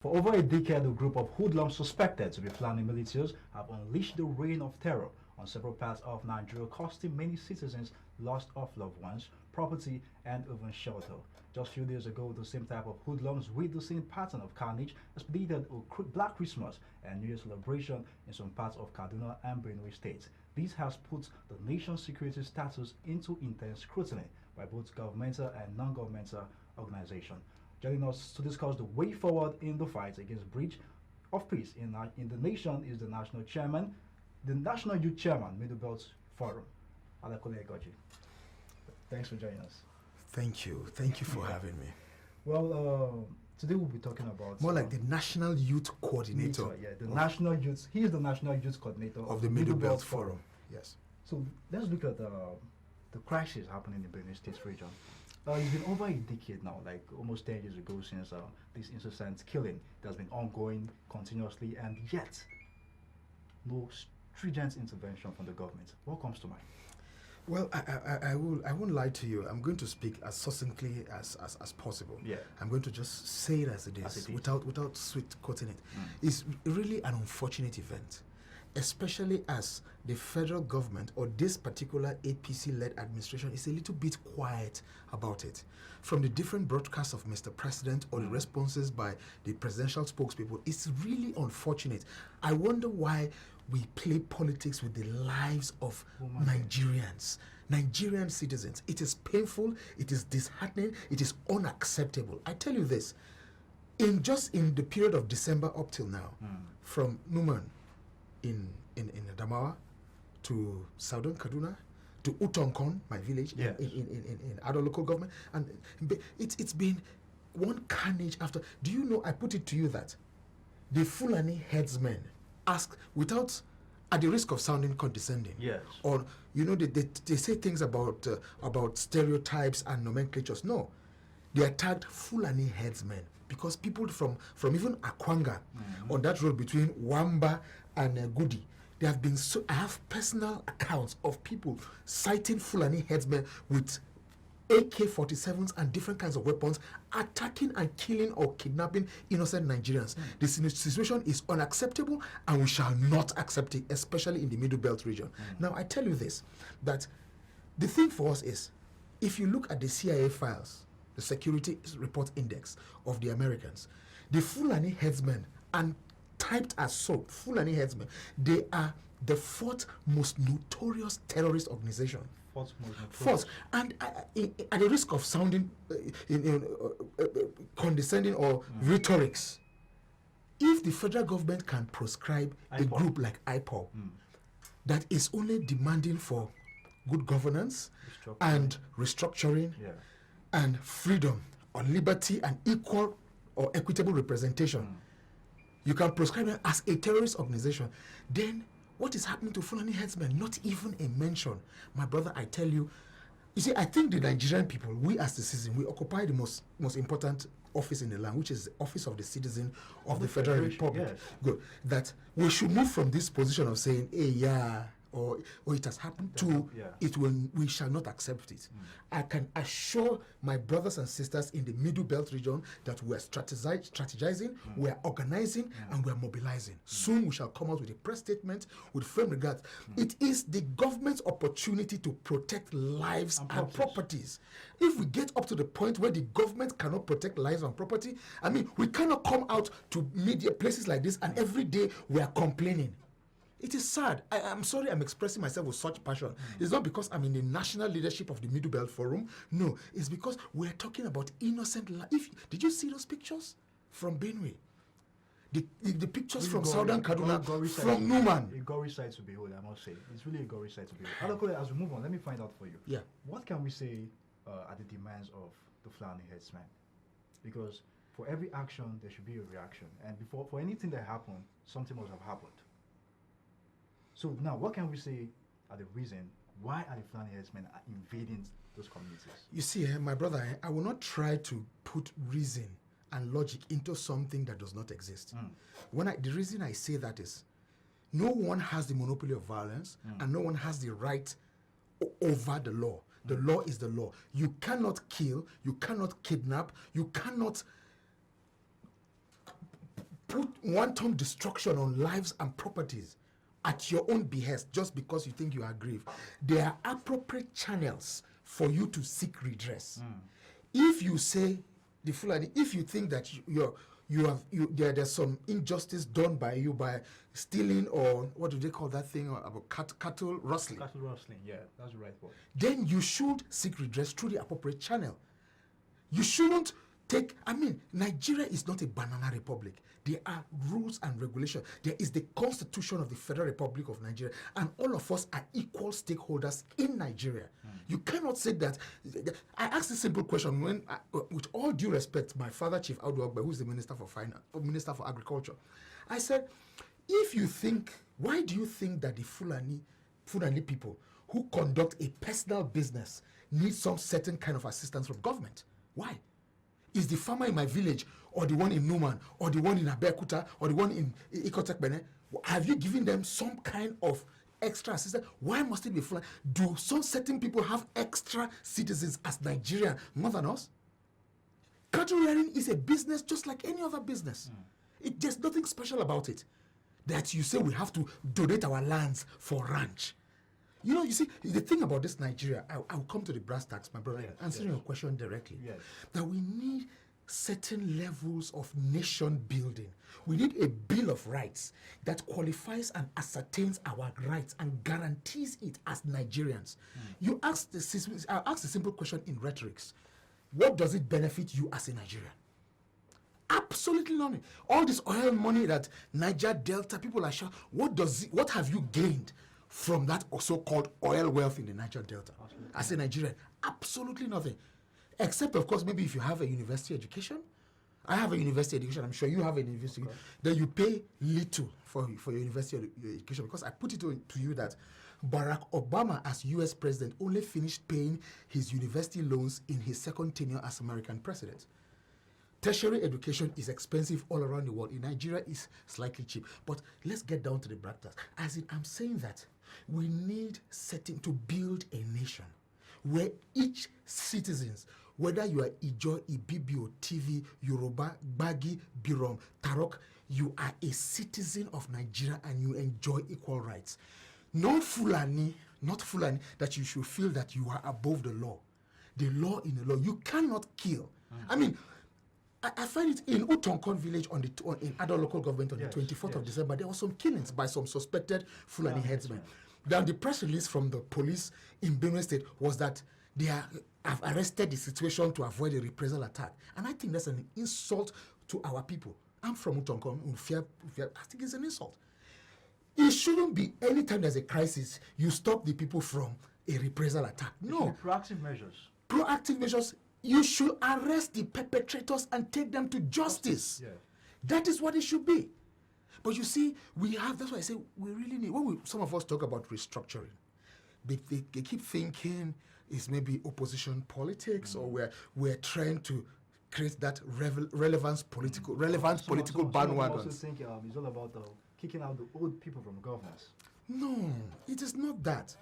For over a decade, a group of hoodlums suspected to be Fulani militias have unleashed the reign of terror on several parts of Nigeria, costing many citizens loss of loved ones, property, and even shelter. Just a few days ago, the same type of hoodlums with the same pattern of carnage expedited a Black Christmas and New Year celebration in some parts of Kaduna and Benue states. This has put the nation's security status into intense scrutiny by both governmental and non-governmental organizations. Joining us to discuss the way forward in the fight against breach of peace in the nation is the National Chairman, the National Youth Chairman, Middle Belt Forum, Adakole Ijogi. Thanks for joining us. Thank you. Thank you for having me. Well, today we'll be talking about... More like the National Youth Coordinator. Yeah, the National Youth... He is the National Youth Coordinator of the Middle Belt Forum. Yes. So let's look at the crisis happening in the Benue State region. It's been over a decade now, like almost 10 years ago since this incessant killing that has been ongoing continuously, and yet no stringent intervention from the government. What comes to mind? Well, I won't lie to you. I'm going to speak as succinctly as possible. Yeah. I'm going to just say it as it is, without sweet coating it. It's really an unfortunate event, especially as the federal government or this particular APC-led administration is a little bit quiet about it. From the different broadcasts of Mr. President or the responses by the presidential spokespeople, it's really unfortunate. I wonder why we play politics with the lives of Nigerians, Nigerian citizens. It is painful, it is disheartening, it is unacceptable. I tell you this, in the period of December up till now, from Numan in Adamawa to Southern Kaduna to Utonkon, my village, yes, in Ado local government, and it's been one carnage after. Do you know, I put it to you that the Fulani herdsmen ask, without, at the risk of sounding condescending, yes, or you know, they say things about stereotypes and nomenclatures. No, they attacked Fulani herdsmen because people from even Akwanga on that road between Wamba and Gudi, they have been I have personal accounts of people citing Fulani herdsmen with AK-47s and different kinds of weapons, attacking and killing or kidnapping innocent Nigerians. The situation is unacceptable, and we shall not accept it, especially in the Middle Belt region. Now, I tell you this, that the thing for us is, if you look at the CIA files, the Security Report Index of the Americans, the Fulani herdsmen, and typed as so, Fulani herdsmen, they are the fourth most notorious terrorist organization. Fourth, and at the risk of sounding condescending or rhetorics, if the federal government can proscribe a group like IPOB that is only demanding for good governance and restructuring and freedom or liberty and equal or equitable representation, you can proscribe it as a terrorist organization, then what is happening to Fulani herdsmen? Not even a mention. My brother, I tell you, you see, I think the Nigerian people, we as the citizen, we occupy the most important office in the land, which is the office of the citizen of the Federal Republic. Yes. Good. That we should move from this position of saying, hey, yeah, or it has happened to, we shall not accept it. I can assure my brothers and sisters in the Middle Belt region that we are strategizing, we are organizing, and we are mobilizing. Soon we shall come out with a press statement with firm regard. It is the government's opportunity to protect lives and properties. If we get up to the point where the government cannot protect lives and property, I mean, we cannot come out to media places like this and every day we are complaining. It is sad. I'm sorry I'm expressing myself with such passion. It's not because I'm in the national leadership of the Middle Belt Forum. No, it's because we're talking about innocent life. Did you see those pictures from Benue? The pictures really from Southern Kaduna, from Numan. A gory sight to behold, I must say. It's really a gory sight to behold. Adakole, as we move on, let me find out for you. Yeah. What can we say are the demands of the Fulani herdsmen? Because for every action, there should be a reaction. And for anything that happened, something must have happened. So now, what can we say are the reason why are the Fulani herdsmen invading those communities? You see, my brother, I will not try to put reason and logic into something that does not exist. The reason I say that is, no one has the monopoly of violence, and no one has the right over the law. The law is the law. You cannot kill, you cannot kidnap, you cannot put wanton destruction on lives and properties at your own behest just because you think you are aggrieved, there are appropriate channels for you to seek redress. If you say the Fulani, if you think that there's some injustice done by you by stealing, or what do they call that thing about cattle rustling? Cattle rustling, yeah, that's the right word. Then you should seek redress through the appropriate channel. You shouldn't take, Nigeria is not a banana republic. There are rules and regulations. There is the Constitution of the Federal Republic of Nigeria, and all of us are equal stakeholders in Nigeria. You cannot say that. I asked a simple question when, with all due respect, my father, Chief Audu Ogbe, who is the Minister for Finance, Minister for Agriculture, I said, why do you think that the Fulani people who conduct a personal business need some certain kind of assistance from government? Why? Is the farmer in my village, or the one in Numan, or the one in Abeokuta, or the one in Ikotekbene, have you given them some kind of extra assistance? Why must it be Fulani? Do some certain people have extra citizens as Nigerian more than us? Cattle rearing is a business just like any other business. There's nothing special about it. That you say we have to donate our lands for ranch. You see, the thing about this Nigeria, I'll come to the brass tacks, my brother, answering your question directly. Yes. That we need certain levels of nation building. We need a Bill of Rights that qualifies and ascertains our rights and guarantees it as Nigerians. I'll ask the simple question in rhetorics. What does it benefit you as a Nigerian? Absolutely nothing. All this oil money that Niger Delta people are showing, what have you gained from that so-called oil wealth in the Niger Delta? As a Nigerian, absolutely nothing. Except, of course, maybe if you have a university education. I have a university education. I'm sure you have a university. Okay. Then you pay little for your university education, because I put it to you that Barack Obama, as U.S. president, only finished paying his university loans in his second tenure as American president. Tertiary education is expensive all around the world. In Nigeria, it's slightly cheap. But let's get down to the brass tacks. I'm saying that we need to build a nation where each citizens, whether you are Ijo, Ibibio, TV, Yoruba, Bagi, Birom, Tarok, you are a citizen of Nigeria and you enjoy equal rights. Not Fulani, that you should feel that you are above the law. The law in the law. You cannot kill. I find it in Utonkon village in Adakole local government on the 24th of December, there were some killings by some suspected Fulani herdsmen. Then the press release from the police in Benue State was that they have arrested the situation to avoid a reprisal attack. And I think that's an insult to our people. I'm from Utonkon. I think it's an insult. It shouldn't be anytime there's a crisis, you stop the people from a reprisal attack. No. Proactive measures. Proactive measures. You should arrest the perpetrators and take them to justice. Yeah. That is what it should be. But you see, that's why I say we really need, some of us talk about restructuring, they keep thinking it's maybe opposition politics, or we're trying to create that relevant political bandwagon. Some also think it's all about kicking out the old people from governance. No, it is not that.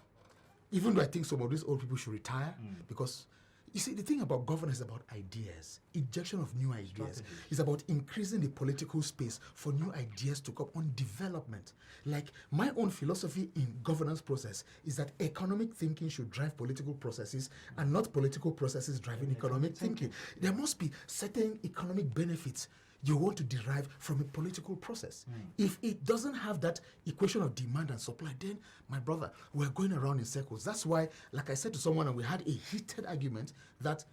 Even though I think some of these old people should retire, because you see, the thing about governance is about ideas, injection of new ideas. Strategies. It's about increasing the political space for new ideas to come on development. Like my own philosophy in governance process is that economic thinking should drive political processes and not political processes driving economic thinking. There must be certain economic benefits you want to derive from a political process. If it doesn't have that equation of demand and supply, then, my brother, we're going around in circles. That's why, like I said to someone, and we had a heated argument, that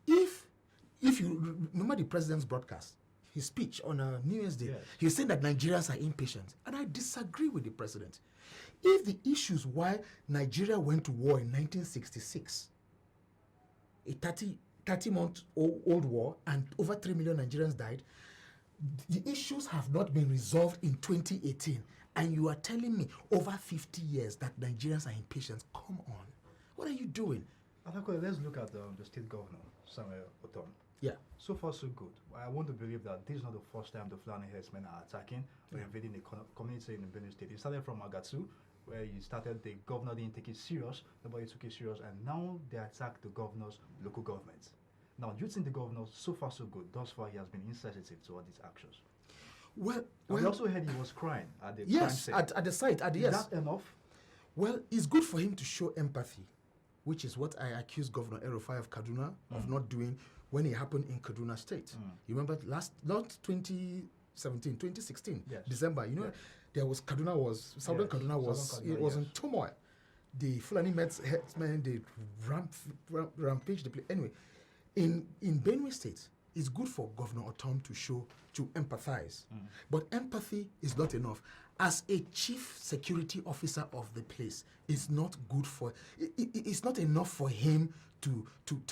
if you remember the president's broadcast, his speech on New Year's Day, yes, he was saying that Nigerians are impatient. And I disagree with the president. If the issues why Nigeria went to war in 1966, a 30-month-old war, and over 3 million Nigerians died, the issues have not been resolved in 2018. And you are telling me over 50 years that Nigerians are impatient. Come on. What are you doing? Adakole, let's look at the state governor, Samuel Otom. Yeah. So far, so good. I want to believe that this is not the first time the Fulani herdsmen are attacking or invading the community in the Benue State. It started from Agatsu, where the governor didn't take it serious, nobody took it serious, and now they attack the governor's local government. Now, do you think the governor, so far so good, thus far he has been insensitive to all these actions? Well, We also heard he was crying at the crime yes, scene. at the site, Is yes. that enough? Well, it's good for him to show empathy, which is what I accused Governor El-Rufai of Kaduna of not doing when it happened in Kaduna State. You remember not 2017, 2016, Yes. December, there was Southern Yes, Kaduna was, Southern Kaduna, it was yes. in turmoil. The Fulani herdsmen, they rampaged the place. Anyway, in Benue State, it's good for Governor Otom to empathize. But empathy is not enough. As a chief security officer of the place, it's not good for, it's not enough for him to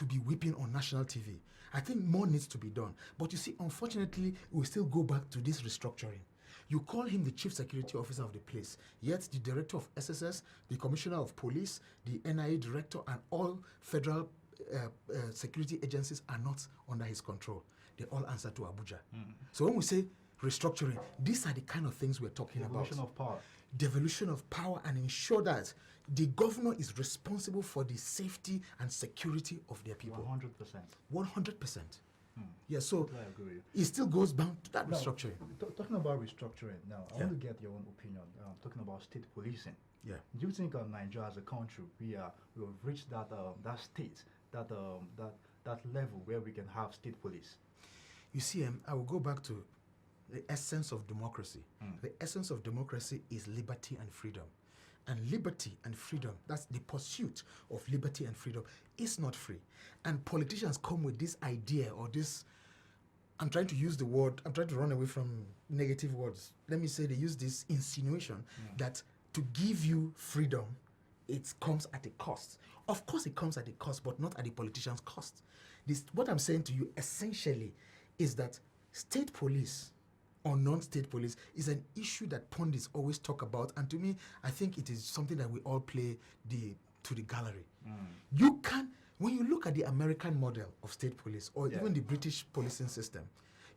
be weeping on national TV. I think more needs to be done. But you see, unfortunately, we still go back to this restructuring. You call him the chief security officer of the place, yet the director of SSS, the commissioner of police, the NIA director, and all federal security agencies are not under his control. They all answer to Abuja. So when we say restructuring, these are the kind of things we're talking about. Devolution of power. Devolution of power, and ensure that the governor is responsible for the safety and security of their people. 100%. 100%. Yeah, so I agree with you. it still goes back to that Now, restructuring. Talking about restructuring now, I Yeah. want to get your own opinion. Talking about state policing. Yeah. Do you think Nigeria as a country we've reached that state, that level where we can have state police? You see, I will go back to the essence of democracy. The essence of democracy is liberty and freedom. And liberty and freedom, that's the pursuit of liberty and freedom, is not free. And politicians come with this idea or this, I'm trying to use the word, I'm trying to run away from negative words. Let me say they use this insinuation that to give you freedom, it comes at a cost. Of course it comes at a cost, but not at the politician's cost. What I'm saying to you essentially is that state police or non-state police is an issue that pundits always talk about, and to me, I think it is something that we all play to the gallery. You can, when you look at the American model of state police or even the British policing system,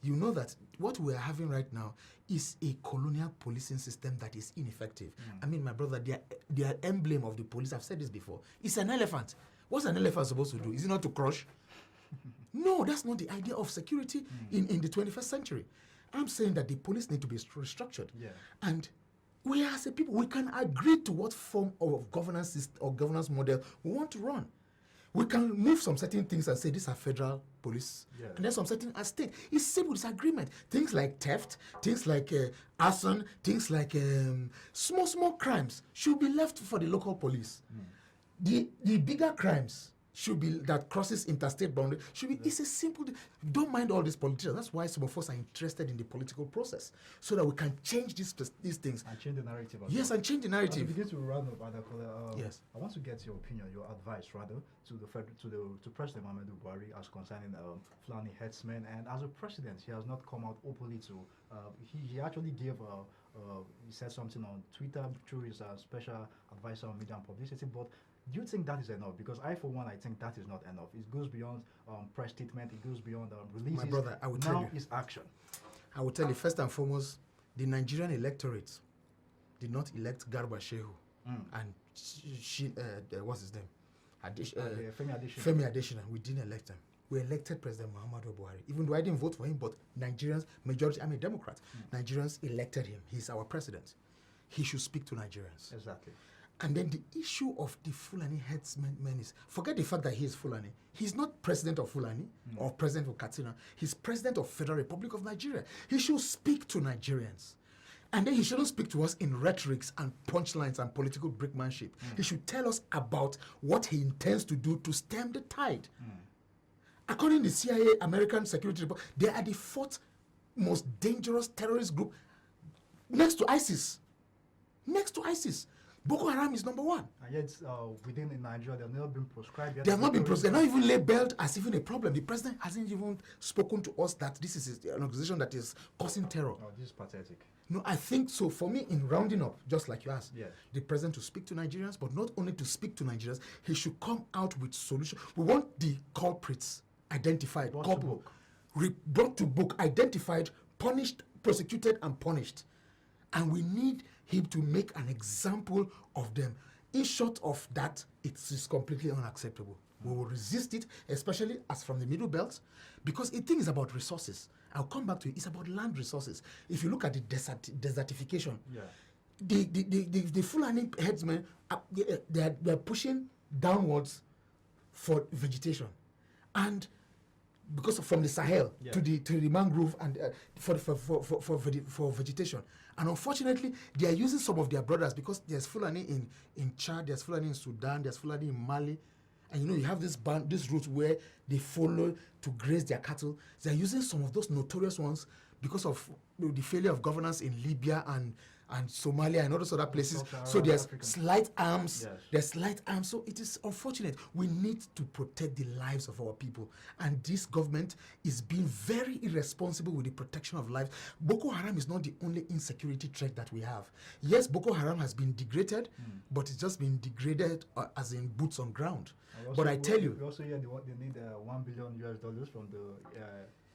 you know that what we are having right now is a colonial policing system that is ineffective. I mean, my brother, their emblem of the police, I've said this before, is an elephant. What's an elephant supposed to do? Is it not to crush? No, that's not the idea of security in the 21st century. I'm saying that the police need to be restructured. And we as a people, we can agree to what form of governance or governance model we want to run. We can move some certain things and say these are federal police, and then some certain are state. It's simple disagreement. Things like theft, things like arson, things like small crimes should be left for the local police. The bigger crimes should be that crosses interstate boundary should be. It's a simple. Don't mind all these politicians. That's why some of us are interested in the political process, so that we can change these things and change the narrative. Yes, and change the narrative. As we begin to round up, Adakole, yes, I want to get your opinion, your advice rather, to President Muhammadu Buhari as concerning Fulani herdsmen, and as a president, he has not come out openly to. He actually gave he said something on Twitter through his special advisor on media and publicity, but. Do you think that is enough? Because I, for one, I think that is not enough. It goes beyond press statement. It goes beyond releases. My brother, I will tell you. Now is action. I will tell you, first and foremost, the Nigerian electorate did not elect Garba Shehu and what's his name? Femi Adesina. We didn't elect him. We elected President Muhammadu Buhari. Even though I didn't vote for him, but Nigerians, majority, I'm a Democrat. Nigerians elected him. He's our president. He should speak to Nigerians. Exactly. And then the issue of the Fulani herdsmen is, forget the fact that he is Fulani. He's not president of Fulani or president of Katsina. He's president of Federal Republic of Nigeria. He should speak to Nigerians. And then he shouldn't speak to us in rhetorics and punchlines and political brickmanship. He should tell us about what he intends to do to stem the tide. According to the CIA American Security Report, they are the fourth most dangerous terrorist group next to ISIS. Next to ISIS. Boko Haram is number one. And yet, within Nigeria, they have never been proscribed yet. They have not been proscribed. They're not even labeled as even a problem. The president hasn't even spoken to us that this is an organization that is causing terror. Oh, this is pathetic. No, I think so. For me, in rounding up, just like you asked, the president to speak to Nigerians, but not only to speak to Nigerians, he should come out with solutions. We want the culprits identified, brought to book, identified, punished, prosecuted, and punished. And we need him to make an example of them. In short of that, it is completely unacceptable. We will resist it, especially as from the Middle Belt, because the thing is about resources. I'll come back to it. It's about land resources. If you look at the desertification, the Fulani herdsmen, they're pushing downwards for vegetation, and because from the Sahel to the mangrove and for vegetation, and unfortunately they are using some of their brothers, because there's Fulani in Chad, there's Fulani in Sudan, there's Fulani in Mali, and you have this route where they follow to graze their cattle. They're using some of those notorious ones because of the failure of governance in Libya and Somalia and all those other places. So there's slight arms. There's slight arms. So it is unfortunate. We need to protect the lives of our people. And this government is being very irresponsible with the protection of lives. Boko Haram is not the only insecurity threat that we have. Yes, Boko Haram has been degraded, but it's just been degraded as in boots on ground. But I tell you, we also hear they need $1 billion US from the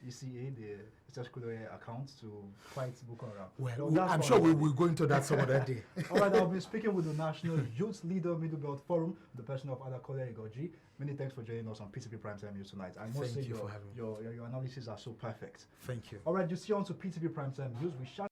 ECA, the circular account, to fight Boko Haram. Well, I'm sure we'll go into that some other day. All right, I've been speaking with the National Youth Leader Middle Belt Forum, the person of Adakole Ijogi. Many thanks for joining us on PTV Primetime News tonight. I must say for having me. Your analysis are so perfect. Thank you. All right, you see on to PTV Primetime News. We shall